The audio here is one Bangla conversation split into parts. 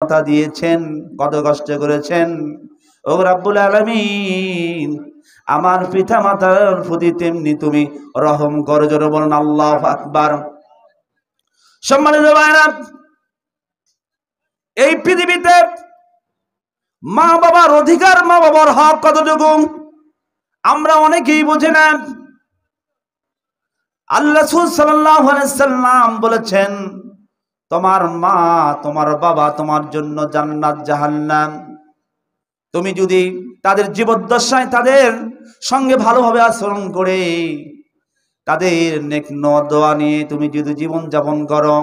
কথা দিয়েছেন, কত কষ্ট করেছেন। ও রাব্বুল আলামিন, আমার পিতা মাতার প্রতি তেমনি তুমি রহম করো। জোরে বলুন আল্লাহু আকবার। সম্মানিত ভাইরা, এই পৃথিবীতে মা বাবার অধিকার, মা বাবার হক কতটুকু আমরা অনেকেই বুঝি না। আল্লাহ রাসূল সাল্লাল্লাহু আলাইহি সাল্লাম বলেছেন, তোমার মা তোমার বাবা তোমার জন্য জান্নাত জাহান্নাম। তুমি যদি তাদের জীবদ্দশায় তাদের সঙ্গে ভালোভাবে আচরণ করে তাদের নেক দোয়া নিয়ে তুমি যদি জীবন যাপন করো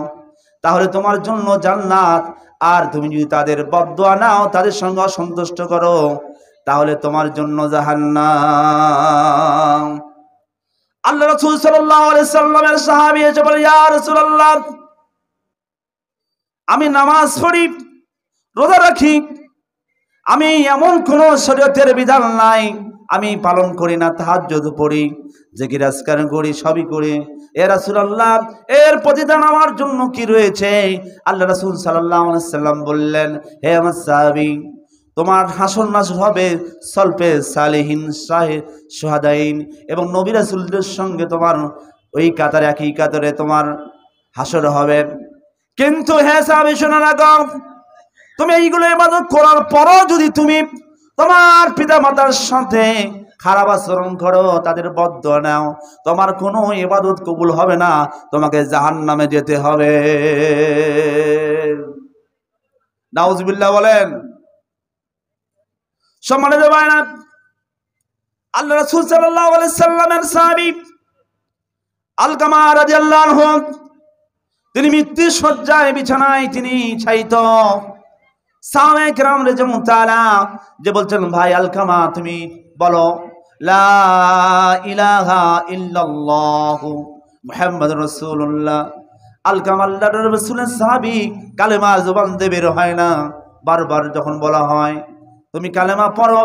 তাহলে তোমার জন্য জান্নাত। আর তুমি যদি তাদের বদদোয়া নাও, তাদের সঙ্গে অসন্তুষ্ট করো, তাহলে তোমার জন্য জাহান্নাম। আল্লাহ রাসূল সাল্লাল্লাহু আলাইহি সাল্লামের সাহাবী এসে বলে, ইয়া রাসূলুল্লাহ, আমি নামাজ পড়ি, রোজা রাখি, আমি এমন কোন শরীয়তের বিধান নাই আমি পালন করি না, তাহাজ্জুদ পড়ি, জিকির আজকার করি, সবই করি, এ রাসূলুল্লাহ এর প্রতিদান আমার জন্য কি রয়েছে? আল্লাহ রাসূল সাল্লাল্লাহু আলাইহি সাল্লাম বললেন, হে আমার সাহাবী, তোমার হাসর নাসর হবে সলফে সালেহিন, শাহাদাইন এবং নবী রাসূলদের সঙ্গে তোমার ওই কাতারে, একই কাতারে তোমার হাসর হবে। কিন্তু হে সাহাবী, শোনো রাখো, তুমি এইগুলো ইবাদত করার পরও যদি তুমি তোমার পিতা মাতার সাথে খারাপ আচরণ করো, তাদের বদদোয়া নাও, তোমার কোনো ইবাদত কবুল হবে না, তোমাকে জাহান্নামে যেতে হবে। নাউজুবিল্লাহ বলেন। সম্মানিত ভাইরা, আল্লাহ রাসূল সাল্লাল্লাহু আলাইহি সাল্লামের সাহাবী আলকামা রাদিয়াল্লাহু আনহু, তিনি মৃত্যু শয্যায় বিছানায় তিনি ছাইত। সাহাবায়ে কেরাম রাদিয়াল্লাহু তাআলা যে বলছেন, ভাই আলকামা তুমি বলো লা ইলাহা ইল্লাল্লাহ মুহাম্মাদুর রাসূলুল্লাহ। আলকামা আল্লাহর রাসূলের সাহাবী, কালেমা জবান দিয়ে বের হয় না, বারবার যখন বলা হয় তুমি কালেমা পড়ো,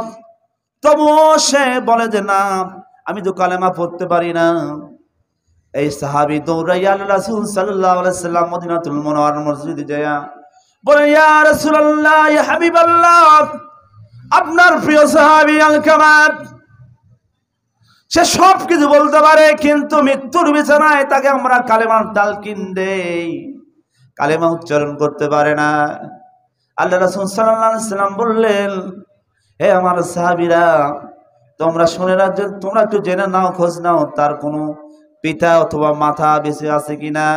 তবুও সে বলে যে না, আমি তো কালেমা পড়তে পারি না। এই সাহাবী দৌড়াইয়া আল্লাহ রাসূল সাল্লাল্লাহু আলাইহি সাল্লাম মদিনাতুল মুনাওয়ারার মসজিদে যায় বলে, ইয়া রাসূলুল্লাহ, ইয়া হাবিবাল্লাহ, আপনার প্রিয় সাহাবী আলকামা, সে সব কিছু বলতে পারে কিন্তু মৃত্যুর বিছানায় তাকে আমরা কালেমার তালকিন দেই, কালেমা উচ্চারণ করতে পারে না। আল্লাহ রাসূল সাল্লাল্লাহু আলাইহি সাল্লাম বললেন, হে আমার সাহাবীরা, তোমরা শুনে রাখো, তোমরা একটু জেনে নাও, খোঁজ নাও তার কোনো পিতা অথবা মাথা বেঁচে আছে কিনা।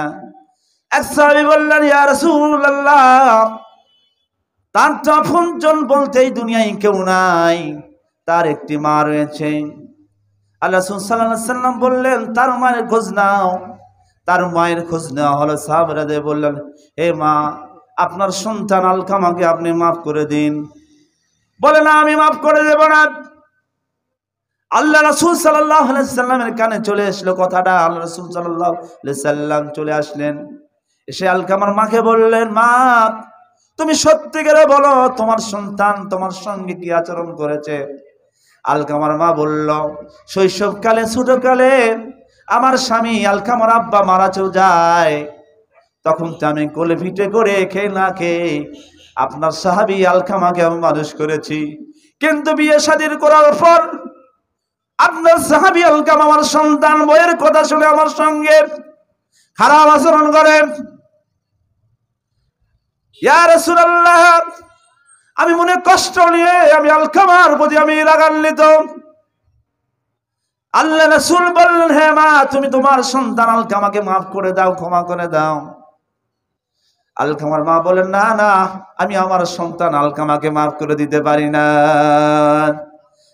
এক সাহাবী বললেন, ইয়া রাসূলুল্লাহ, তার তো আপনজন বলতে এই দুনিয়ায় কেউ নাই, তার একটি মা রয়েছে। আল্লাহ রাসূল সাল্লাল্লাহু আলাইহি সাল্লাম বললেন, তার মায়ের খোঁজ নাও। তার মায়ের খোঁজ নেওয়া হলো। সাহাবারা বললেন, হে মা, আপনার সন্তান আলকামাকে আপনি মাফ করে দিন। বলে, না, আমি মাফ করে দেব না। আল্লাহ রাসূল সাল্লাল্লাহু আলাইহি সাল্লামের কানে চলে আসলো কথাটা। আল্লাহ রাসূল সাল্লাল্লাহু আলাইহি সাল্লাম চলে আসলেন, এসে আলকামার মাকে বললেন, মা, তুমি সত্যি করে বলো তোমার সন্তান তোমার সঙ্গে কি আচরণ করেছে? আলকামার মা বলল, শৈশবকালে, ছোটকালে আমার স্বামী আলকামার আব্বা মারা যায়, তখন তো আমি কোলে পিঠে করে খেয়ে না খেয়ে আপনার সাহাবী আলকামাকে আমি মানুষ করেছি। কিন্তু বিয়ে শাদীর করার পর আপনার সাহাবী আলকামা আমার সন্তান বইয়ের কথা শুনে আমার সঙ্গে খারাপ আচরণ করে। ইয়া রাসূলুল্লাহ, আমি মনে কষ্ট নিয়ে আমি আলকামার প্রতি আমি রাগান্বিত। আল্লাহ রাসূল বললেন, হে মা, তুমি তোমার সন্তান আলকামাকে মাফ করে দাও, ক্ষমা করে দাও। আলকামার মা বলেন, না না, আমি আমার সন্তান আলকামাকে মাফ করে দিতে পারি না।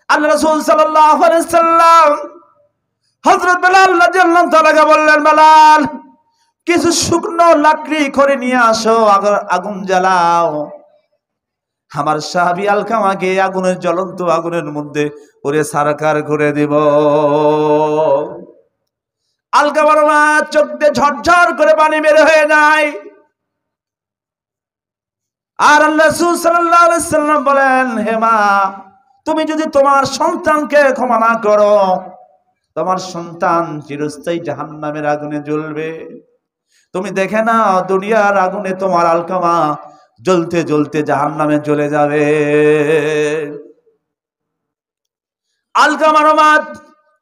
আল্লাহ রাসূল সাল্লাল্লাহু আলাইহি সাল্লাম হযরত বেলাল রাদিয়াল্লাহু তাআলাকে বললেন, বেলাল, কিছু শুকনো লাকড়ি করে নিয়ে আসো, আগুন জ্বালাও, আমার সাহাবী আলকামাকে আগুনের জ্বলন্ত আগুনের মধ্যে পুরে সারকার করে দিব। আলকামার মা চোখ দিয়ে ঝরঝর করে পানি বের হয়ে যায়। আর আল্লাহ রাসূল সাল্লাল্লাহু আলাইহি সাল্লাম বলেন, হে মা, তুমি যদি তোমার সন্তানকে ক্ষমা না করো, তোমার সন্তান চিরস্থায়ী জাহান্নামের আগুনে জ্বলবে। তুমি দেখে না, দুনিয়ার আগুনে তোমার আলকামা জ্বলতে জ্বলতে জাহান্নামে চলে যাবে। আলকামার মা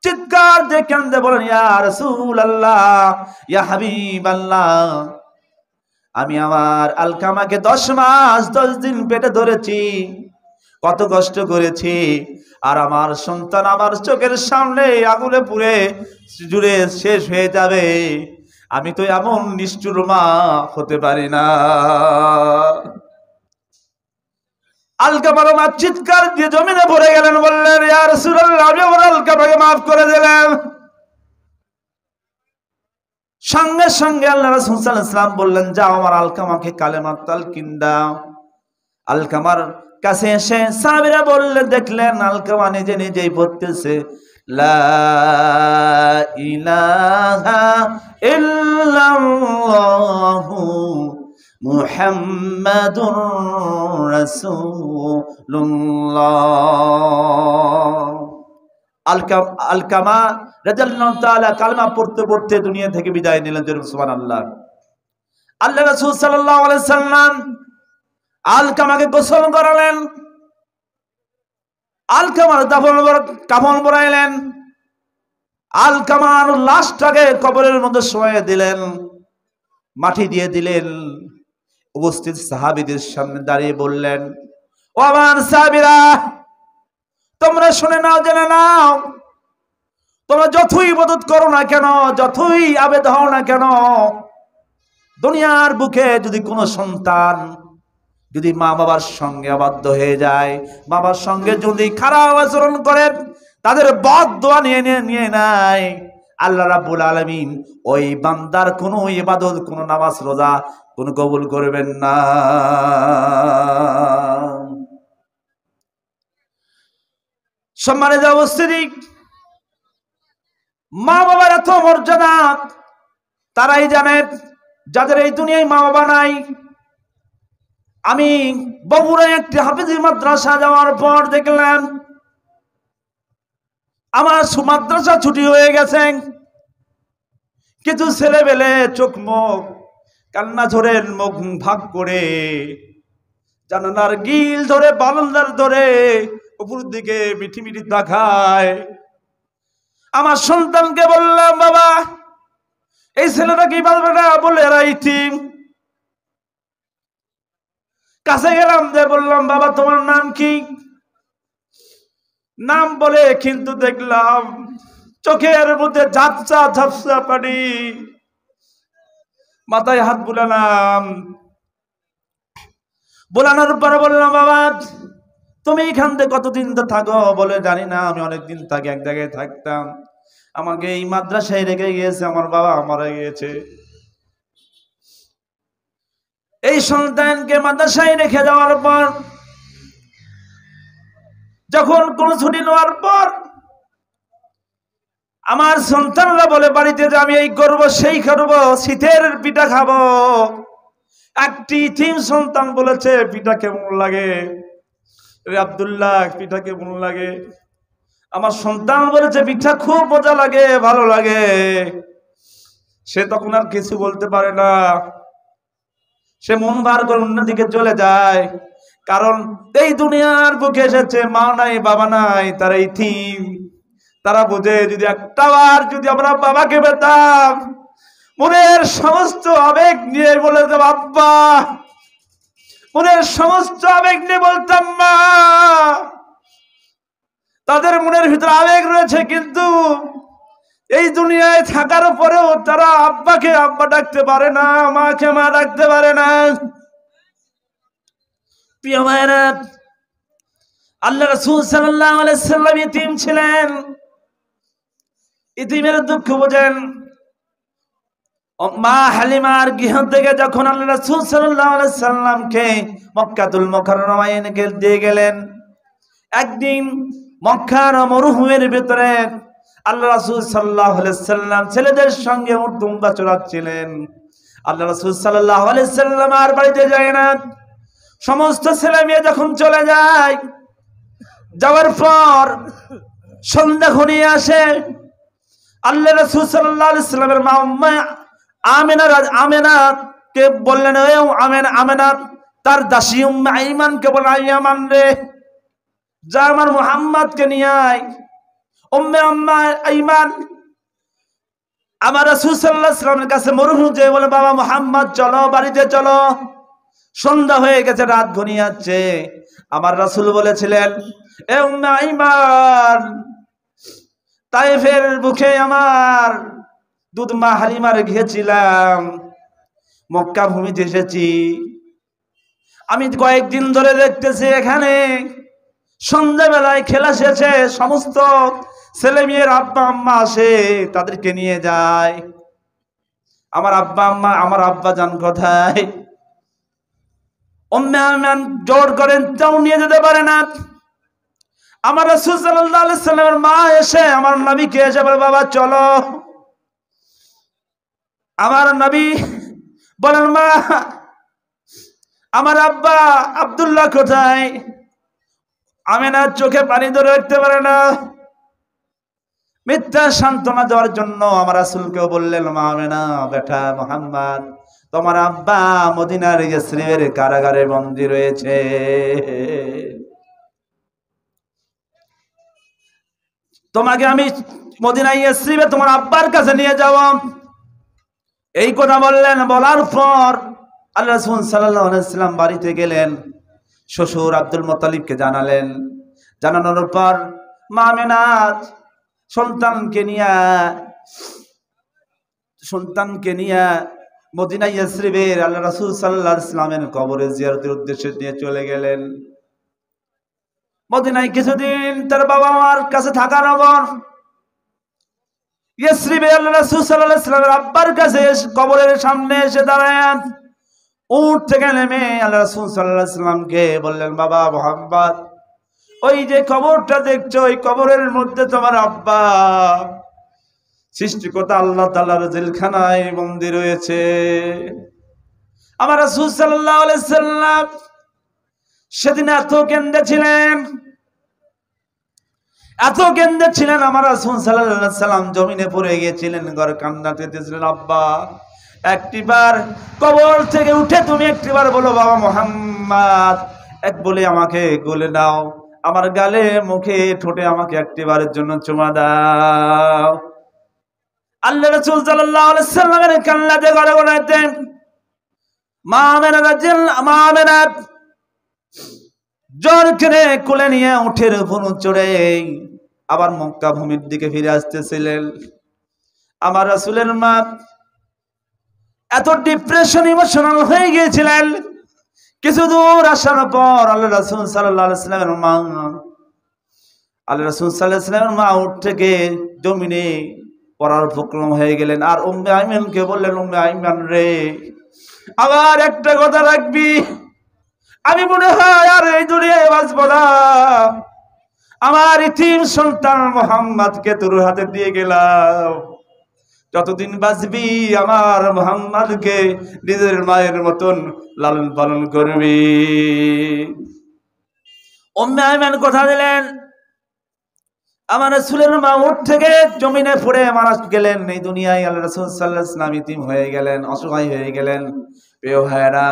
চিৎকার দিয়ে কান্দে বলেন, ইয়া রাসূলুল্লাহ, ইয়া হাবিবাল্লাহ, আমি আমার আলকামাকে 10 মাস 10 দিন পেটে ধরেছি, কত কষ্ট করেছি, আর আমার সন্তান আমার চোখের সামনে আগুনে পুড়ে জুড়ে শেষ হয়ে যাবে। আমি তো এমন নিষ্ঠুর মা হতে পারি না। আলকামার মা চিৎকার দিয়ে জমিনে পড়ে গেলেন, বললেন, ইয়া রাসূলুল্লাহ, আমি আমার আলকামাকে মাফ করে দিলাম। সঙ্গে সঙ্গে আল্লাহ রাসূল সাল্লাল্লাহু আলাইহি ওয়াসাল্লাম বললেন, যাও আমার আলকামাকে কালেমার তালকিন দাও। আলকামার কাছে এসে সাহাবীরা বললেন, দেখলেন আলকামা নিজে নিজেই বলতেছে, লা ইলাহা ইল্লাল্লাহু মুহাম্মাদুর রাসূলুল্লাহ। আলকামা রাদিয়াল্লাহু তাআলা কালেমা পড়তে পড়তে দুনিয়া থেকে বিদায় নিলেন। সুবহানাল্লাহ। আল্লাহ রাসূল সাল্লাল্লাহু আলাইহি সাল্লাম আলকামাকে গোসল করালেন, আলকামার কাফন পরাইলেন, আলকামার লাশটাকে কবরের মধ্যে শোয়াইয়ে দিলেন, মাটি দিয়ে দিলেন। উপস্থিত সাহাবীদের সামনে দাঁড়িয়ে বললেন, ও আমার সাহাবীরা, তোমরা শুনে নাও, জেনে নাও, তোমরা যতই ইবাদত করো না কেন, যতই আবেদ হও না কেন, দুনিয়ার বুকে যদি কোনো সন্তান যদি মা বাবার সঙ্গে আবদ্ধ হয়ে যায়, বাবার সঙ্গে যদি খারাপ আচরণ করে, তাদের বদদোয়া নিয়ে নেয়, আল্লাহ রাব্বুল আলামিন ওই বান্দার কোনো ইবাদত, কোনো নামাজ রোজা কোনো কবুল করবেন না। সম্মানিত উপস্থিতি, মা বাবার এত মর্যাদা তারাই জানেন যাদের এই দুনিয়ায় মা বাবা নাই। আমি বগুড়ায় একটি হাফেজি মাদ্রাসা যাওয়ার পর দেখলাম আমার মাদ্রাসা ছুটি হয়ে গেছে, কিছু ছেলেবেলে চোখ মুখ কান্না ঝরে মুখ ভাগ করে জানালার গিল ধরে বারান্দার ধরে উপর দিকে মিঠি মিঠি তাকায়। আমার সন্তানকে বললাম, বাবা এই ছেলেটা কি পারবে না, বলে এরা ইতিম। কাছে গেলাম, যে বললাম, বাবা তোমার নাম কি? নাম বলে কিন্তু দেখলাম চোখের মধ্যে ঝাপসা ঝাপসা পানি, মাথায় হাত বুলালাম। বোলানোর পরে বললাম, বাবা তুমি এখান থেকে কতদিন তো থাকো? বলে, জানি না, আমি অনেকদিন থাকি, এক জায়গায় থাকতাম, আমাকে এই মাদ্রাসায় রেখে গিয়েছে আমার বাবা, মারা গিয়েছে। এই সন্তানকে মাদ্রাসায় রেখে যাওয়ার পর যখন কোন ছুটি নেওয়ার পর আমার সন্তানরা বলে বাড়িতে যে আমি এই করবো সেই করবো, শীতের পিঠা খাবো। একটি তিন সন্তান বলেছে, পিঠা কেমন লাগে আব্দুল্লাহ, পিঠা কেমন লাগে? আমার সন্তান বলেছে, পিঠা খুব মজা লাগে, ভালো লাগে। সে তখন আর কিছু বলতে পারে না, সে মন ভার করে অন্যদিকে চলে যায়। কারণ এই দুনিয়ার বুকে এসেছে, মা নাই বাবা নাই, তারা ইতিম। তারা বোঝে যদি একটা বার যদি আমরা বাবাকে পেতাম, মনের সমস্ত আবেগ নিয়ে বলে দেব আব্বা, মনের সমস্ত আবেগ নিয়ে বলতাম মা। তাদের মনের ভিতরে আবেগ রয়েছে, কিন্তু এই দুনিয়ায় থাকার পরেও তারা আব্বাকে আব্বা ডাকতে পারে না, মাকে মা ডাকতে পারে না। প্রিয় ভাইরা, আল্লাহ রাসূল সাল্লাল্লাহু আলাইহি সাল্লাম ইতিম ছিলেন, ইতিমের দুঃখ বোঝেন। মা হালিমার গৃহ থেকে যখন আল্লাহ রাসূল সাল্লাল্লাহু আলাইহি সাল্লামকে মক্কাতুল মুকাররমায় এনে দিয়ে গেলেন, একদিন মক্কার মরুভূমির ভিতরে আল্লাহ রাসূল সাল্লাল্লাহু আলাইহি সাল্লাম ছেলেদের সঙ্গে উটদুম্বা চড়াচ্ছিলেন। আল্লাহ রাসূল সাল্লাল্লাহু আলাইহি সাল্লাম আর বাড়িতে যায় না। সমস্ত ছেলে মেয়ে যখন চলে যায়, যাওয়ার পর সন্ধ্যা ঘনিয়ে আসে, আল্লাহ রাসূল সাল্লাল্লাহু আলাইহি সাল্লামের মা উম্মে আমেনাকে বললেন, আমেনা তার দাসী উম্মে আইমানকে বলে, আইমান রে, যা আমার মুহাম্মদকে নিয়ে আয়। উম্মে আইমান আমার রাসূল সাল্লাল্লাহু আলাইহি ওয়াসাল্লামের কাছে মরহুম যে বলে, বাবা মুহাম্মদ চলো, বাড়িতে চলো, সন্ধ্যা হয়ে গেছে, রাত ঘনিয়ে যাচ্ছে। আমার রাসূল বলেছিলেন, এ উম্মে আইমান, তায়েফের বুকে আমার দুধ মা হালিমার গিয়েছিলাম, মক্কা ভূমিতে এসেছি। আমি কয়েকদিন ধরে দেখতেছি এখানে সন্ধ্যাবেলায় খেলা শেষে সমস্ত ছেলে মেয়ের আব্বা আম্মা আসে, তাদেরকে নিয়ে যায়। আমার আব্বা আম্মা, আমার আব্বা যান কোথায়? উম্মে আইমান জোর করেন, তাও নিয়ে যেতে পারে না। আমার রাসূল সাল্লাল্লাহু আলাইহি সাল্লামের মা এসে আমার নবীকে এসে বলে, বাবা চলো। আমার নবী বলেন, মা আমার আব্বা আব্দুল্লাহ কোথায়? আমেনা চোখে পানি ধরে রাখতে পারে না। মিথ্যা সান্ত্বনা দেওয়ার জন্য আমার রাসূলকেও বললেন, মা আমেনা, বেটা মুহাম্মদ, তোমার আব্বা মদিনার ইয়াসরিবের কারাগারে বন্দী রয়েছে। তোমাকে আমি মদিনায় ইয়াসরিবে তোমার আব্বার কাছে নিয়ে যাব। এই কথা বললেন। বলার পর আল্লাহ রাসূল সাল্লাল্লাহু আলাইহি ওয়াসাল্লাম বাড়িতে গেলেন, শ্বশুর আব্দুল মুত্তালিবকে জানালেন। জানানোর পর মা আমেনা সন্তানকে নিয়ে মদিনা ইয়াসরিবের আল্লাহ রাসূল সাল্লাল্লাহু আলাইহি ওয়াসাল্লামের কবরে জিয়ারতের উদ্দেশ্যে নিয়ে চলে গেলেন। মদিনায় কিছুদিন তার বাবা মার কাছে থাকার পর ইয়াসরিবে আল্লাহ রাসূল সাল্লাল্লাহু আলাইহি ওয়াসাল্লামের আব্বার কাছে কবরের সামনে এসে দাঁড়ালেন। উঠ থেকে নেমে আল্লাহ রাসূল সাল্লাল্লাহু আলাইহি ওয়াসাল্লামকে বললেন, বাবা মুহাম্মদ, ওই যে কবরটা দেখছো, ওই কবরের মধ্যে তোমার আব্বা সৃষ্টিকর্তা আল্লাহ তাআলার জেলখানায় বন্দী রয়েছে। আমার রাসূল সাল্লাল্লাহু আলাইহি ওয়াসাল্লাম সেদিন এত কেঁদেছিলেন, আমার রাসূল সাল্লাল্লাহু আলাইহি ওয়াসাল্লাম জমিনে পড়ে গিয়েছিলেন, ঘরে কান্না করতেছিলেন। আব্বা, একটিবার কবর থেকে উঠে তুমি একটিবার বলো, বাবা মুহাম্মদ, এক বলে আমাকে গলে নাও, আমার গালে মুখে ঠোঁটে আমাকে একটিবারের জন্য চুমা দাও। আল্লাহ রাসূল সাল্লাল্লাহু আলাইহি ওয়াসাল্লামের কান্নাতে গড়গড়াতে মা আমেনা জোর করে কোলে নিয়ে উঠের উপর চড়ে আবার মক্কা ভূমির দিকে ফিরে আসতেছিলেন। আমার রাসূলের মা এত ডিপ্রেশন, ইমোশনাল হয়ে গিয়েছিলেন। কিছু দূর আসার পর আল্লাহ রাসূল সাল্লাল্লাহু আলাইহি ওয়াসাল্লামের মা উঠ থেকে জমিনে পড়ার উপক্রম হয়ে গেলেন। আর উম্মে আইমানকে বললেন, উম্মে আইমান রে, আবার একটা কথা রাখবি, আমি মনে হয় আর এই দুনিয়ায় বাঁচব না। আমার ইতিম সন্তান মুহাম্মদকে তোর হাতে দিয়ে গেলাম, যতদিন বাঁচবি আমার মুহাম্মদকে নিজের মায়ের মতন লালন পালন করবি। উম্মে আইমান কথা দিলেন। আমার রাসূলের মা উঠ থেকে জমিনে পড়ে মারা গেলেন। এই দুনিয়ায় আল্লাহ রাসূল সাল্লাল্লাহু আলাইহি ওয়াসাল্লাম ইতিম হয়ে গেলেন, অসহায় হয়ে গেলেন। প্রিয় ভাইরা,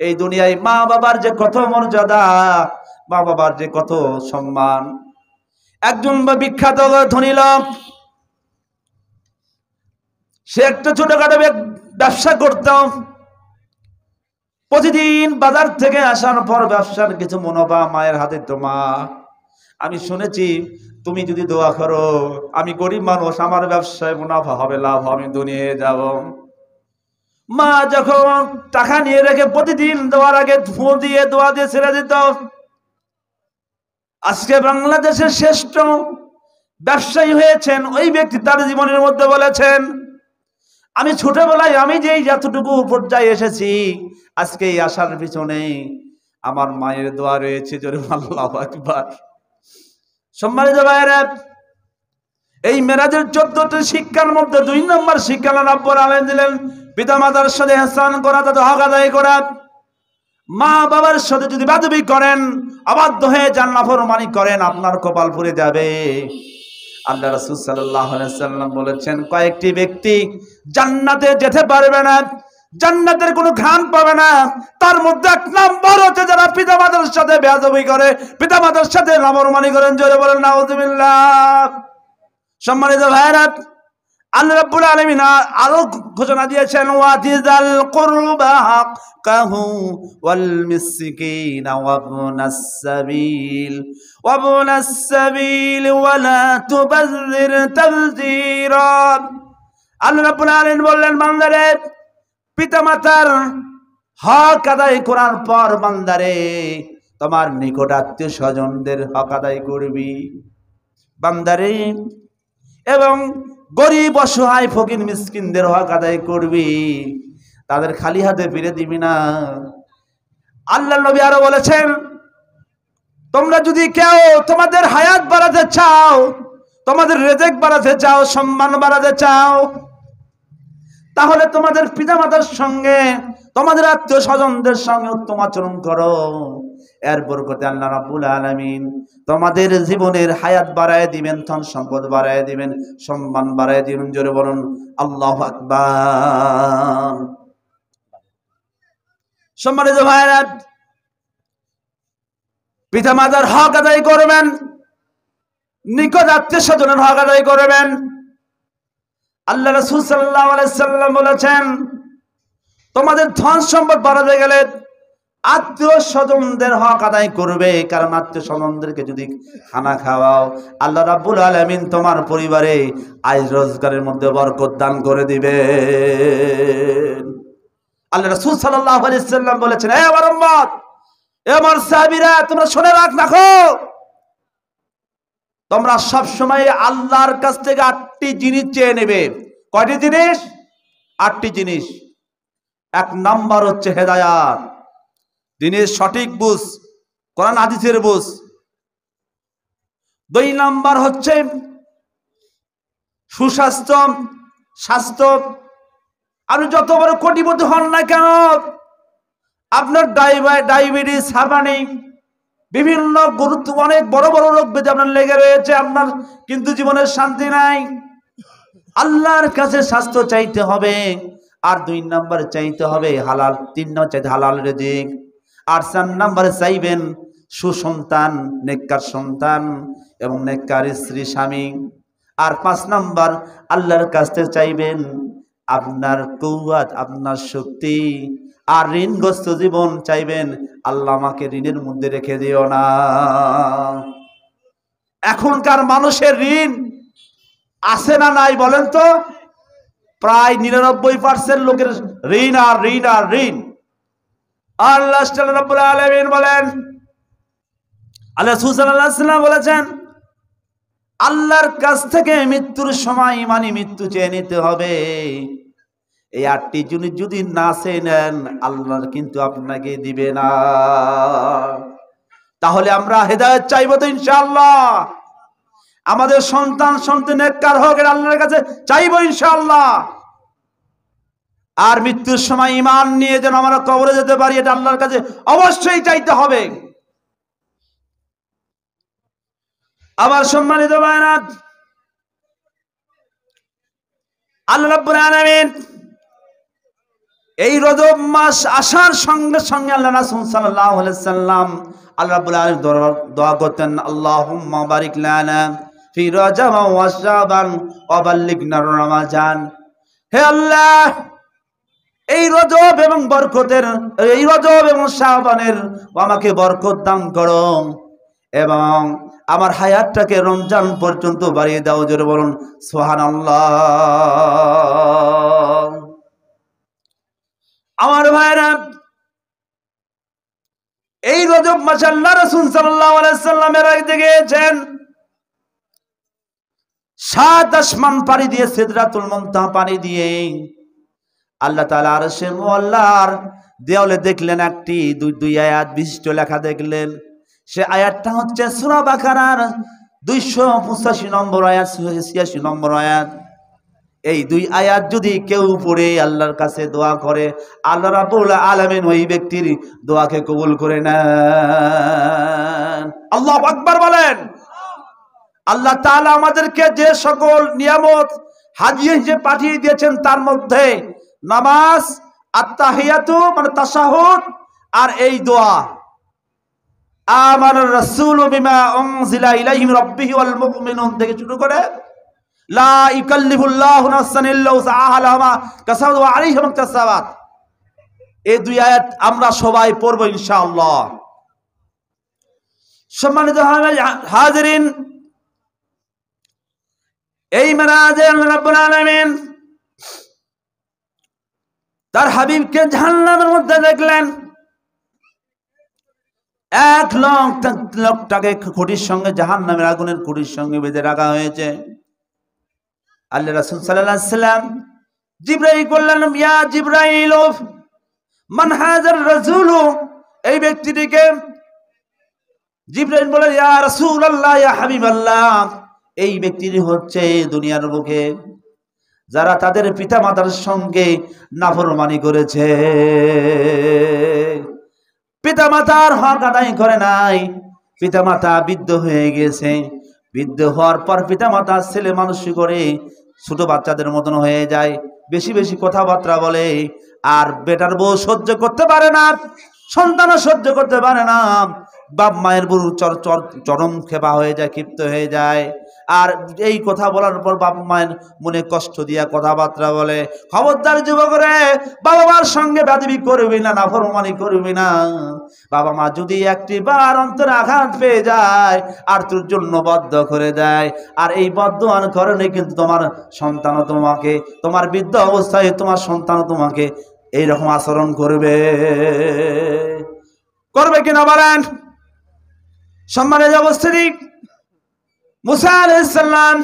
এই দুনিয়ায় মা বাবার যে কত মর্যাদা, মা বাবার যে কত সম্মান। একজন বিখ্যাত ধনী লোক, সে একটা ছোটখাটো ব্যবসা করত। প্রতিদিন বাজার থেকে আসার পর ব্যবসার কিছু মুনাফা মায়ের হাতে। তোমা, আমি শুনেছি তুমি যদি দোয়া করো, আমি গরিব মানুষ, আমার ব্যবসায় মুনাফা হবে, লাভ, আমি দুনিয়ায় যাব। মা যখন টাকা নিয়ে রেখে প্রতিদিন দেওয়ার আগে ধুঁ দিয়ে দোয়া দিয়ে ছেড়ে দিত। আজকে বাংলাদেশের শ্রেষ্ঠ ব্যবসায়ী হয়েছেন ওই ব্যক্তি, তার জীবনের মধ্যে বলেছেন, আমি ছোটবেলায় আমি যে যতটুকু পর্যায়ে এসেছি, আজকে এই আসার পিছনে আমার মায়ের দোয়া রয়েছে। জোরে আল্লাহু আকবার। সম্মানিত ভাইরা, এই মেরাজের 14টি শিক্ষার মধ্যে 2 নম্বর শিক্ষা রব্বুল আলামিন দিলেন, পিতামাতার সাথে ইহসান করা, তাদের হক আদায় করা। মা বাবার সাথে যদি বেয়াদবি করেন, অবাধ্য হয়ে নাফরমানি করেন, আপনার কপাল পুড়ে যাবে। আল্লাহ রাসূল সাল্লাল্লাহু আলাইহি ওয়াসাল্লাম বলেছেন, কয়েকটি ব্যক্তি জান্নাতে যেতে পারবে না। জান্নাতের কোনো ঘ্রাণ পাবে না। তার মধ্যে এক নাম্বার হচ্ছে যারা পিতামাতার সাথে বেয়াদবি করে, পিতামাতার সাথে নাফরমানি করেন। জোরে বলেন নাউযুবিল্লাহ। সম্মানিত ভাইরা, আল্লাহ রাব্বুল আলামিন আরো ঘোষণা দিয়েছেন, ওয়াতিজাল কুরবা হাক্কাহু ওয়াল মিসকিনা ওয়াবনাস সাবিল ওয়ালা তুবাযযির তাবযীরা। আল্লাহ রাব্বুল আলামিন বললেন, বান্দারে পিতামাতার হক আদায় করার পর বান্দারে তোমার নিকট আত্মীয় স্বজনদের হক আদায় করবি বান্দারে, এবং গরিব অসহায় ফকির মিসকিনদের হক আদায় করবি, তাদের খালি হাতে ফিরে দিবি না। আল্লাহর নবী আরো বলেছেন, তোমরা যদি কেউ তোমাদের হায়াত বাড়াতে চাও, তোমাদের রিজিক বাড়াতে চাও, সম্মান বাড়াতে চাও, তাহলে তোমাদের পিতামাতার সঙ্গে, তোমাদের আত্মীয় স্বজনদের সঙ্গে উত্তম আচরণ করো। এর বরকতে আল্লাহ রাব্বুল আলামিন তোমাদের জীবনের হায়াত বাড়ায় দিবেন, ধন সম্পদ বাড়ায় দিবেন, সম্মান বাড়ায় দিবেন। জোরে বলুন আল্লাহু আকবার। সম্মানিত ভাইরা, পিতামাতার হক আদায় করবেন, নিকট আত্মীয় স্বজনের হক আদায় করবেন। আল্লাহ রাসূল সাল্লাল্লাহু আলাইহি সাল্লাম বলেছেন, তোমাদের ধন সম্পদ বাড়াতে গেলে আত্মীয় স্বজনদের হক আদায় করবে, কারণ আত্মীয় স্বজনদেরকে যদি খানা খাওয়াও, আল্লাহ রাব্বুল আলামিন তোমার পরিবারে আয় রোজগারের মধ্যে বরকত দান করে দিবেন। আল্লাহ রাসূল সাল্লাল্লাহু আলাইহি সাল্লাম বলেছেন, হে আমার উম্মত, হে আমার সাহাবীরা, তোমরা শুনে রাখো, তোমরা সব সময় আল্লাহর কাছ থেকে 8টি জিনিস চেয়ে নেবে। কয়টি জিনিস? 8টি জিনিস। 1 নাম্বার হচ্ছে হেদায়াত, দিনের সঠিক বুঝ, কোরআন হাদিসের বুঝ। 2 নাম্বার হচ্ছে সুস্বাস্থ্য, স্বাস্থ্য। আপনি যত বড় কোটিপতি হন না কেন, আপনার ডায়াবেটিস, হার্নিং, বিভিন্ন অনেক বড় বড় রোগ ব্যাধি আপনার লেগে রয়েছে, আপনার কিন্তু জীবনের শান্তি নাই। আল্লাহর কাছে স্বাস্থ্য চাইতে হবে। আর 2 নাম্বার চাইতে হবে হালাল, 3 নাম্বার চাইতে হালাল রিজিক। আর 4 নাম্বারে চাইবেন সুসন্তান, নেককার সন্তান এবং নেককার স্ত্রী, স্বামী। আর 5 নাম্বার আল্লাহর কাছে চাইবেন আপনার কুওয়াত, আপনার শক্তি। আর ঋণগ্রস্ত জীবন চাইবেন, আল্লাহ আমাকে ঋণের মধ্যে রেখে দিও না। এখনকার মানুষের ঋণ আছে না নাই বলেন তো? প্রায় 99% লোকের ঋণ আর ঋণ আর ঋণ। আল্লাহ রাব্বুল আলামিন বলেন, আল্লাহ রাসূল সাল্লাল্লাহু আলাইহি ওয়াসাল্লাম বলেছেন, আল্লাহর কাছ থেকে মৃত্যুর সময় মৃত্যু চেয়ে নিতে হবে। এই 8টি জিনিস যদি না চেয়ে নেন, আল্লাহ কিন্তু আপনাকে দিবে না। তাহলে আমরা হেদায়েত চাইবো তো ইনশাআল্লাহ। আমাদের সন্তান নেককার হোক, এটা আল্লাহর কাছে চাইবো ইনশাআল্লাহ। আর মৃত্যুর সময় ঈমান নিয়ে যেন আমরা কবরে যেতে পারি, এটা আল্লাহর কাছে অবশ্যই চাইতে হবে। আমার সম্মানিত ভাইরা, আল্লাহ রাব্বুল আলামিন এই রজব মাস আসার সঙ্গে সঙ্গে আল্লাহ রাসূল সাল্লাল্লাহু আলাইহি সাল্লাম আল্লাহ রাব্বুল আলামিন দোয়া করতেন, আল্লাহুম্মা বারিক লানা ফি রজব ওয়া শাবান ওয়া বাল্লিগনা রমাজান। হে আল্লাহ, এই রজব এবং বরকতের, এই রজব এবং শাবানের আমাকে বরকত দান করো এবং আমার হায়াতটাকে রমজান পর্যন্ত বাড়িয়ে দাও। জোরে বলুন সুবহানাল্লাহ। আমার ভাইরা, এই রজব মাসে আল্লাহ রাসূল সাল্লাল্লাহু আলাইহি সাল্লামের আগে গিয়েছেন, 7 আসমান পাড়ি দিয়ে, সিদরাতুল মুনতাহা পাড়ি দিয়ে আল্লাহ তাআলা আরশে মুআল্লার দেওয়ালে দেখলেন একটি দুই আয়াত বিশিষ্ট লেখা দেখলেন। সে আয়াতটা হচ্ছে সূরা বাকারার 285 নম্বর আয়াত, 86 নম্বর আয়াত। এই 2 আয়াত যদি কেউ পড়ে আল্লাহর কাছে দোয়া করে, আল্লাহ রাব্বুল আলামিন ওই ব্যক্তির দোয়াকে কবুল করে নেন। আল্লাহু আকবার বলেন। আল্লাহ তাআলা আমাদেরকে যে সকল নিয়ামত হাদিয়া হিসেবে পাঠিয়ে দিয়েছেন, তার মধ্যে নামাজ আত্তাহিয়াতু মানে তাশাহুদ, আর এই দোয়া আমানার রাসূলু বিমা উনজিলা ইলাইহি মির রাব্বিহি ওয়াল মুমিনুন থেকে শুরু করে লা ইউকাল্লিফুল্লাহু নাফসান ইল্লা উসআহা লাহা কাসাবাত ওয়া আলাইহা মাকতাসাবাত, এই দুই আয়াত আমরা সবাই পড়ব ইনশাআল্লাহ। সম্মানিত হাজিরিন, এই মেরাজে আল্লাহ রাব্বুল আলামিন তার হাবিবকে জাহান্নামের মধ্যে দেখলেন। 1,00,000টাকে খুঁটির সঙ্গে, জাহান্নামের আগুনের খুঁটির সঙ্গে বেঁধে রাখা হয়েছে। আল্লাহ রাসূল সাল্লাল্লাহু আলাইহি সাল্লাম জিবরাইল বললেন, ইয়া জিবরাইল মান হাযার রাসূল, এই ব্যক্তিটিকে। জিবরাইল বলে, ইয়া রাসূলুল্লাহ, ইয়া হাবিবাল্লাহ, এই ব্যক্তিটি হচ্ছে দুনিয়ার বুকে যারা তাদের পিতামাতার সঙ্গে নাফরমানি করেছে, পিতামাতার হক আদায় করে নাই, পিতামাতা বৃদ্ধ হয়ে গেছে, বৃদ্ধ হওয়ার পর পিতামাতা ছেলে মানুষ করে ছোট বাচ্চাদের মতন হয়ে যায়, বেশি বেশি কথাবার্তা বলে, আর বেটার বউ সহ্য করতে পারে না, সন্তানও সহ্য করতে পারে না, বাপ মায়ের বুড়ো চরম খেপা হয়ে যায়, ক্ষিপ্ত হয়ে যায়। আর এই কথা বলার পর বাপ মায়ের মনে কষ্ট দিয়া কথাবার্তা বলে। খবরদার যুবক রে, বাবা মার সঙ্গে বেয়াদবি করবি না, নাফরমানি করবি না। বাবা মা যদি একটি বার অন্তরে আঘাত পেয়ে যায় আর তোর জন্য বদ্ধ করে দেয়, আর এই বদ্ধর কারণে কিন্তু তোমার সন্তানও তোমাকে, তোমার বৃদ্ধ অবস্থায় তোমার সন্তানও তোমাকে এইরকম আচরণ করবে, করবে কিনা বলেন? সম্মানিত উপস্থিতি, মুসা আলাইহিস সালাম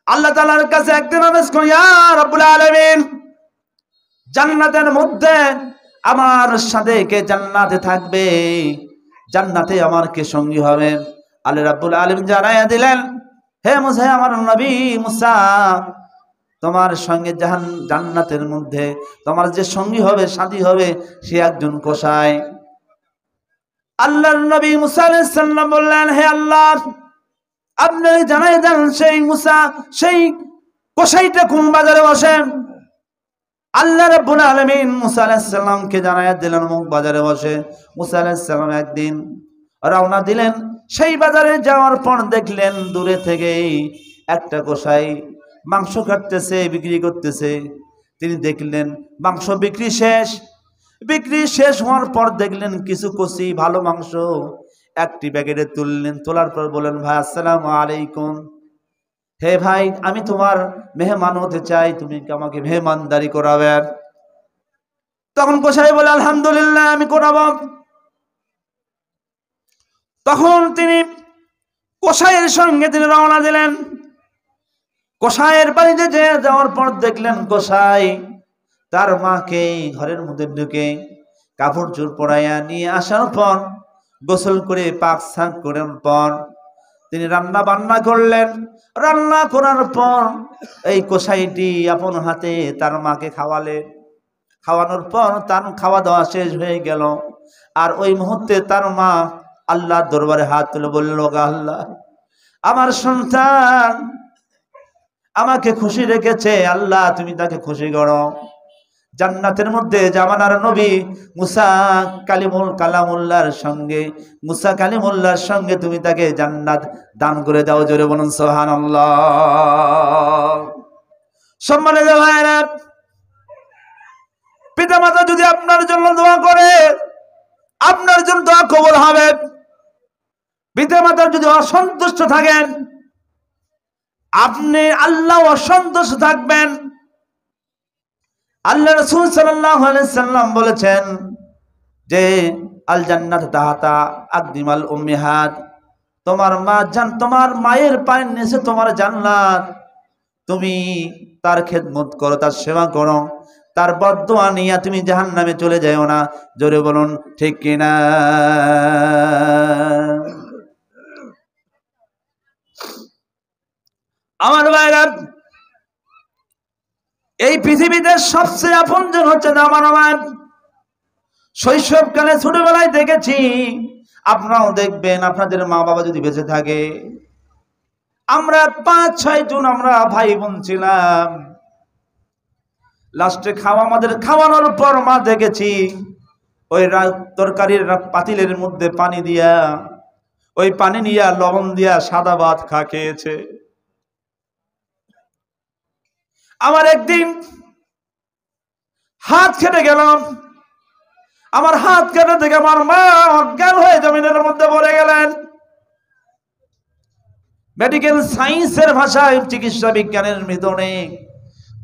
আল্লাহ তাআলার কাছে একদিন আদেশ করেন, ইয়া রাব্বুল আলামিন, জান্নাতের মধ্যে আমার সাথে কে জান্নাতে থাকবে, জান্নাতে আমার কে সঙ্গী হবে? আল্লাহ রাব্বুল আলামিন জানাইয়া দিলেন, হে মুসা, আমার নবী মুসা, তোমার সঙ্গে জান্নাতের মধ্যে তোমার যে সঙ্গী হবে, সাথী হবে, সে একজন কসাই। আল্লাহর নবী মুসা আলাইহিস সালাম বললেন, হে আল্লাহ, আপনি জানাই দেন সেই মুসা, সেই কসাইটা কোন বাজারে বসেন? আল্লাহ রাব্বুল আলামিন মুসা আলাইহিস সালামকে জানাইয়া দিলেন অমুক বাজারে বসে। মুসা আলাইহিস সালাম একদিন রওনা দিলেন, সেই বাজারে যাওয়ার পর দেখলেন দূরে থেকে একটা কসাই মাংস কাটতেছে, বিক্রি করতেছে। তিনি দেখলেন মাংস বিক্রি শেষ হওয়ার পর দেখলেন কিছু কচি ভালো মাংস একটি প্যাকেটে তুললেন। তোলার পর বললেন, ভাই আসসালামু আলাইকুম, হে ভাই, আমি তোমার মেহমান হতে চাই, তুমি কি আমাকে মেহমানদারি করাবে? তখন কসাই বলে, আলহামদুলিল্লাহ, আমি করাবো। তখন তিনি কসাইয়ের সঙ্গে তিনি রওনা দিলেন। কসাইয়ের বাড়িতে যাওয়ার পর দেখলেন কসাই তার মাকে ঘরের মধ্যে ঢুকে কাপড় চোপড় পরাইয়া নিয়ে আসার পর গোসল করে পাক শাক করার পর তিনি রান্না বান্না করলেন। রান্না করার পর এই কসাইটি আপন হাতে তার মাকে খাওয়ানোর পর তার খাওয়া দাওয়া শেষ হয়ে গেল। আর ওই মুহূর্তে তার মা আল্লাহর দরবারে হাত তুলে বলল, আল্লাহ, আমার সন্তান আমাকে খুশি রেখেছে, আল্লাহ তুমি তাকে খুশি করো। জান্নাতের মধ্যে জামানার নবী মুসা কালামুল্লাহর সঙ্গে তুমি তাকে জান্নাত দান করে দাও। জোরে বলুন সুবহানাল্লাহ। সম্মানিত ভাইরা, পিতামাতা যদি আপনার জন্য দোয়া করে, আপনার জন্য দোয়া কবুল হবে। পিতামাতার যদি অসন্তুষ্ট থাকেন, আপনি আল্লাহ অসন্তুষ্ট থাকবেন। আল্লাহ রাসূল সাল্লাল্লাহু আলাইহি সাল্লাম বলেছেন যে আল জান্নাত তাহাতা আকদিমাল উম্মিহাত, তোমার মায়ের পায়ের নিচে তোমার জান্নাত। তুমি তার খেদমত করো, তার সেবা করো, তার বদদুয়া নিয়ে তুমি জাহান্নামে চলে যাও না। জোরে বলুন ঠিক কিনা? আমার ভাইরা, এই পৃথিবীতে সবচেয়ে আপনজন হচ্ছে আমার আমার। শৈশবকালে ছোটবেলায় দেখেছি, আপনারাও দেখবেন, আপনাদের মা বাবা যদি বেঁচে থাকে, আমরা ৫-৬ জন আমরা ভাই বোন ছিলাম। লাস্টে খাওয়া আমাদের খাওয়ানোর পর মা দেখেছি ওই তরকারির পাতিলের মধ্যে পানি দিয়া, ওই পানি নিয়ে লবণ দিয়া সাদা ভাত খেয়েছে। আমার একদিন হাত কেটে গেলাম, আমার হাত কেটে থেকে আমার মা অজ্ঞান হয়ে জমিনের মধ্যে পড়ে গেলেন। মেডিকেল সায়েন্সের ভাষায়, চিকিৎসা বিজ্ঞানের মিদনে,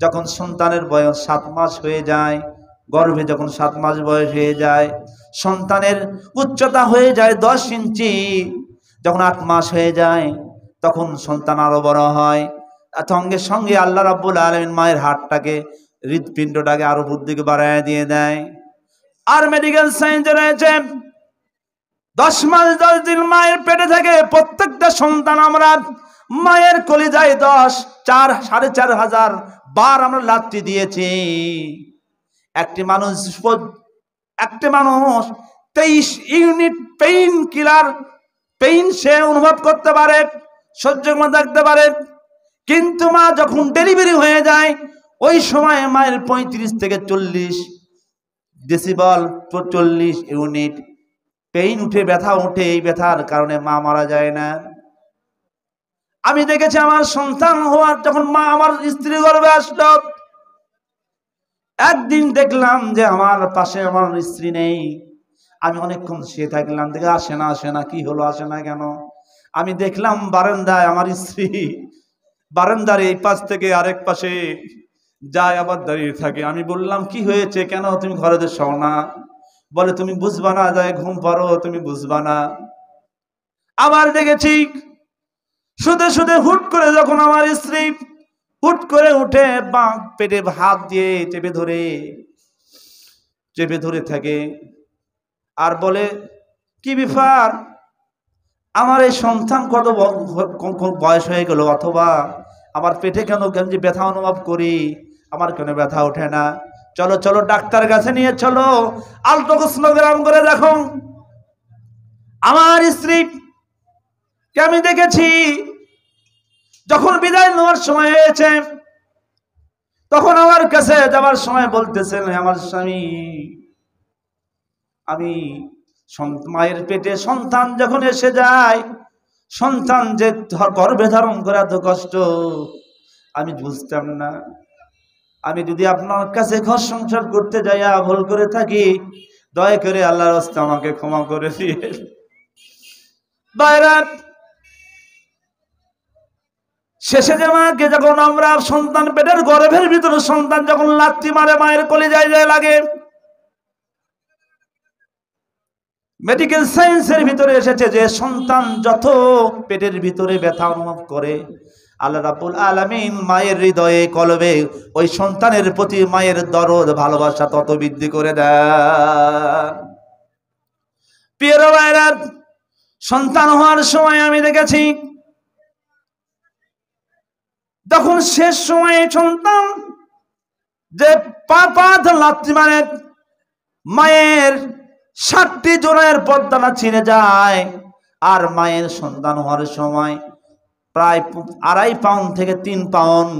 যখন সন্তানের বয়স 7 মাস হয়ে যায়, গর্ভে যখন 7 মাস বয়স হয়ে যায়, সন্তানের উচ্চতা হয়ে যায় 10 ইঞ্চি, যখন 8 মাস হয়ে যায় তখন সন্তান আরো বড় হয়। সঙ্গে সঙ্গে আল্লাহ রাব্বুল আলামিন মায়ের হাড়টাকে, হৃদপিণ্ডটাকে আরো বুদ্ধিকে বাড়ায় দিয়ে দেয়। আর মেডিকেল সায়েন্সে রয়েছে 10 মাস 10 দিন মায়ের পেটে থেকে প্রত্যেকটা সন্তান আমরা মায়ের কলিজায় 4,500 বার আমরা লাথি দিয়েছি। একটি মানুষ 23 ইউনিট পেইন কিলার পেইন সে অনুভব করতে পারে, সহ্য করে থাকতে পারে। কিন্তু মা যখন ডেলিভারি হয়ে যায় ওই সময় মায়ের 35 থেকে 40 ডেসিবল, 40 ইউনিট পেইন উঠে, ব্যথা উঠে। এই ব্যথার কারণে মা মারা যায় না। আমি দেখেছি আমার সন্তান হওয়ার, যখন মা আমার স্ত্রী গর্ভে আসলো, একদিন দেখলাম যে আমার পাশে আমার স্ত্রী নেই। আমি অনেকক্ষণ শুয়ে থাকলাম, দেখে আসে না, কি হলো, আসে না কেন? আমি দেখলাম বারান্দায় আমার স্ত্রী, বারান্দার এই পাশ থেকে আরেক পাশে যায়, আবার দাঁড়িয়ে থাকে। আমি বললাম কি হয়েছে, কেন তুমি ঘরে শোও না? বলে তুমি বুঝবা না, যায় ঘুম পারো, তুমি বুঝবা না। আবার দেখেছি শুধু শুধু হুট করে যখন আমার স্ত্রী হুট করে উঠে পেটে হাত দিয়ে চেপে ধরে থাকে আর বলে কি ব্যাপার, আমার এই সন্তান কত বয়স হয়ে গেল, অথবা আমার পেটে কেন যে ব্যথা অনুভব করি, আমার কেন ব্যথা ওঠে না? চলো চলো ডাক্তার কাছে নিয়ে চলো, আল্ট্রাসোনোগ্রাম করে দেখো। আমার স্ত্রী কে আমি দেখেছি যখন বিদায় নেওয়ার সময় হয়েছে, তখন আমার কাছে যাবার সময় বলতেছেন, আমার স্বামী, আমি মায়ের পেটে সন্তান যখন এসে যায়, সন্তান যে গর্ভে ধারণ করা এত কষ্ট আমি বুঝতাম না। আমি যদি আপনার কাছে ঘর সংসার করতে যাইয়া ভুল করে থাকি, দয়া করে আল্লাহর রাস্তায় আমাকে ক্ষমা করে দিয়ে। শেষে যে মাকে যখন আমরা সন্তান পেটের গর্ভের ভিতরে সন্তান যখন লাথি মারে মায়ের কলিজায় যায় লাগে, মেডিকেল সায়েন্সের ভিতরে এসেছে যে সন্তান যত পেটের ভিতরে ব্যথা অনুভব করে, আল্লাহ রাব্বুল আলামিন মায়ের হৃদয়ে, কলবে ওই সন্তানের প্রতি মায়ের দরদ, ভালোবাসা তত বৃদ্ধি করে দেয়। প্রিয় ভাইরা, সন্তান হওয়ার সময় আমি দেখেছি তখন শেষ সময়ে সন্তান যে পা লাথি মারে, মায়ের 7টি জোড়ার পর্দাটা ছিঁড়ে যায়। আর মায়ের সন্তান হওয়ার সময় প্রায় 2.5 পাউন্ড থেকে 3 পাউন্ড,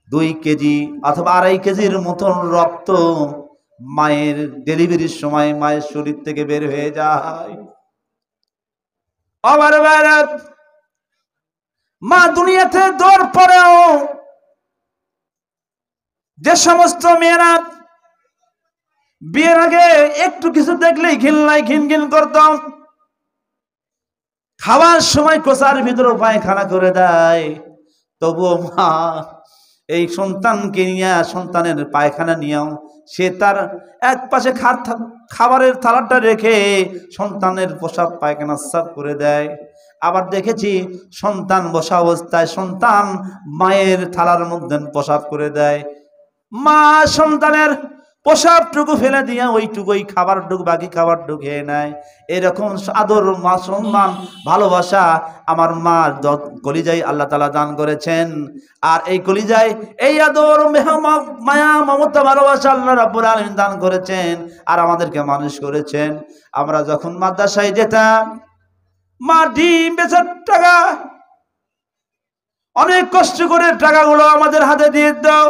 2 কেজি অথবা 2.5 কেজির মতন রক্ত মায়ের ডেলিভারির সময় মায়ের শরীর থেকে বের হয়ে যায়। আবার মা দুনিয়াতে দেওয়ার পরেও যে সমস্ত মেয়েরা বিয়ের আগে একটু কিছু দেখলেই ঘিন করতাম, খাওয়ার সময় কোষার ভিতরে পায়খানা করে দেয়, তবুও মা এই সন্তানকে নিয়ে, সন্তানের পায়খানা নিয়েও সে তার এক পাশে খাবারের থালাটা রেখে সন্তানের পোশাক পায়খানা সাফ করে দেয়। আবার দেখেছি সন্তান বসা অবস্থায় সন্তান মায়ের থালার মধ্যে প্রসাব করে দেয়, মা সন্তানের পোশাকটুকু ফেলে দিয়ে ওই খাবারটুকু, বাকি খাবারটুকু খেয়ে নেয়। এরকম আদর, মা সম্মান, ভালোবাসা আমার মা কলিজায় আল্লাহ তাআলা দান করেছেন। আর এই কলিজায় এই আদর, মায়া, মমতা, ভালোবাসা আল্লাহ রাব্বুল আলামিন দান করেছেন আর আমাদেরকে মানুষ করেছেন। আমরা যখন মাদ্রাসায় যেতাম, মা ডিম বেচার টাকা অনেক কষ্ট করে টাকাগুলো আমাদের হাতে দিয়ে দাও।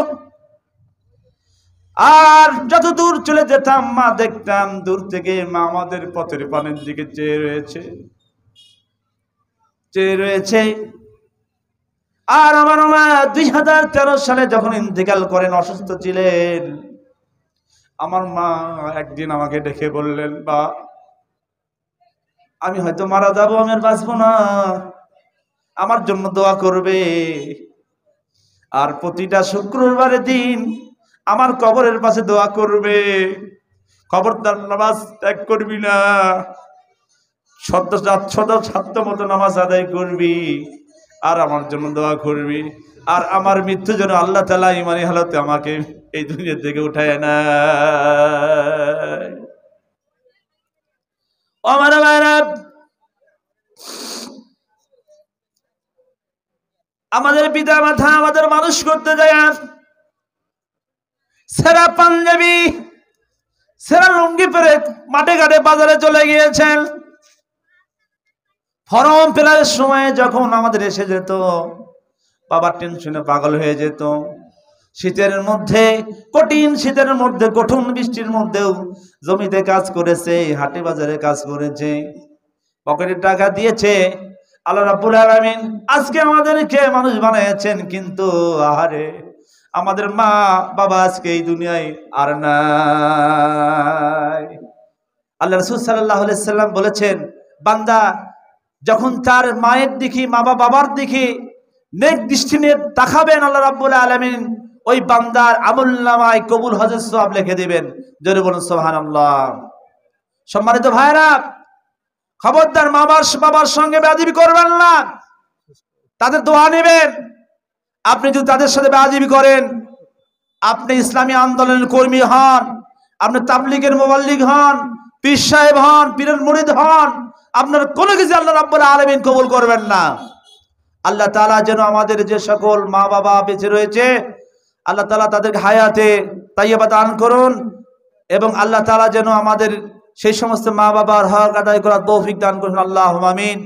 আর যত দূর চলে যেতাম মা দেখতাম দূর থেকে মা আমাদের পথের পানের দিকে চেয়ে রয়েছে। আর আমার মা 2013 সালে যখন ইন্তেকাল করেন, অসুস্থ ছিলেন, আমার মা একদিন আমাকে ডেকে বললেন, বা আমি হয়তো মারা যাবো, আমি আর বাঁচবো না, আমার জন্য দোয়া করবে। আর প্রতিটা শুক্রবারের দিন আমার কবরের পাশে দোয়া করবে। খবরদার নামাজ ত্যাগ করবি না, সাধ্য মতো নামাজ আদায় করবি, আর আমার জন্য দোয়া করবি। আর আমার মৃত্যু যেন আল্লাহ তাআলা ইমানি হালতে আমাকে এই দুনিয়া থেকে উঠায় না। আমার ভাইরা, আমাদের পিতা মাতা আমাদের মানুষ করতে যায়, সেরা পাঞ্জাবি সেরা লুঙ্গি পরে মাঠে ঘাটে বাজারে চলে গিয়েছেন। ফর্ম ফিলাপের সময় যখন আমাদের এসে যেত, বাবার টেনশনে পাগল হয়ে যেত। শীতের মধ্যে, কঠিন শীতের মধ্যে, কঠিন বৃষ্টির মধ্যেও জমিতে কাজ করেছে, হাটে বাজারে কাজ করেছে, পকেটে টাকা দিয়েছে। আল্লাহ রাব্বুল আলামিন আজকে আমাদেরকে মানুষ বানিয়েছেন, কিন্তু আহারে আমাদের মা বাবা আজকে এই দুনিয়ায় আর নাই। আল্লাহ রাসূল সাল্লাল্লাহু আলাইহি সাল্লাম বলেছেন, বান্দা যখন তার মায়ের দিকে, মা বাবার দিকে নেক দৃষ্টি নিয়ে তাকাবেন, আল্লাহ রাব্বুল আলামিন ওই বান্দার আমলনামায় কবুল হজের সওয়াব লিখে দিবেন। জোরে বলুন সুবহানাল্লাহ। সম্মানিত ভাইরা, খবরদার বাবার সঙ্গে বেয়াদবি করবেন না, তাদের দোয়া নেবেন। আপনি যদি তাদের সাথে বেয়াদবি করেন, আপনি ইসলামী আন্দোলনের কর্মী হন, আপনি তাবলীগের মুবাল্লিগ হন, পীর সাহেব হন, পীরের মুরিদ হন, আপনার কোনো কিছু আল্লাহ রাব্বুল আলামিন কবুল করবেন না। আল্লাহ তাআলা যেন আমাদের যে সকল মা বাবা বেঁচে রয়েছে, আল্লাহ তাআলা তাদেরকে হায়াতে তাইয়্যিবা দান করুন, এবং আল্লাহ তাআলা যেন আমাদের সেই সমস্ত মা বাবার হক আদায় করার তৌফিক দান করুন। আল্লাহুম্মা আমিন।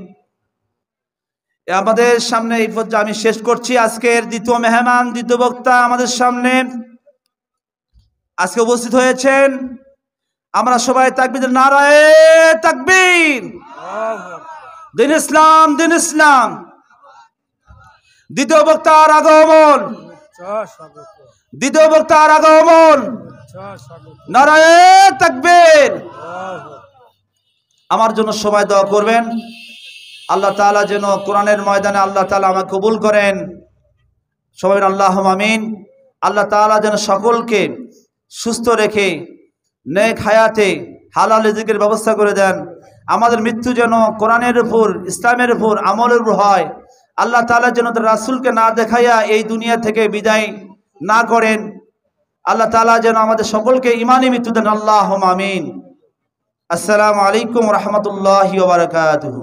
আমাদের সামনে এই পর্যায়ে আমি শেষ করছি। আজকের দ্বিতীয় মেহমান, দ্বিতীয় বক্তা আমাদের সামনে আজকে উপস্থিত হয়েছেন। আমরা সবাই তাকবীর, নারায়ে তাকবীর, দিন ইসলাম, দিন ইসলাম। দ্বিতীয় বক্তার আগমন, দ্বিতীয় বক্তার আগমন, নারায়ে তাকবীর। আমার জন্য সবাই দোয়া করবেন, আল্লাহ তাআলা যেন কোরআনের ময়দানে আল্লাহ তাআলা আমাকে কবুল করেন। সবাই আল্লাহুম্মা আমিন। আল্লাহ তাআলা যেন সকলকে সুস্থ রেখে নেক হায়াতে হালাল রিজিকের ব্যবস্থা করে দেন। আমাদের মৃত্যু যেন কোরআনের উপর, ইসলামের উপর, আমলের উপর হয়। আল্লাহ তাআলা যেন তার রাসূলকে না দেখাইয়া এই দুনিয়া থেকে বিদায় না করেন। আল্লাহ তাআলা যেন আমাদের সকলকে ঈমানি মৃত্যু দেন। আল্লাহুম্মা আমিন। আসসালামু আলাইকুম ওয়া রাহমাতুল্লাহি ওয়া বারাকাতুহু।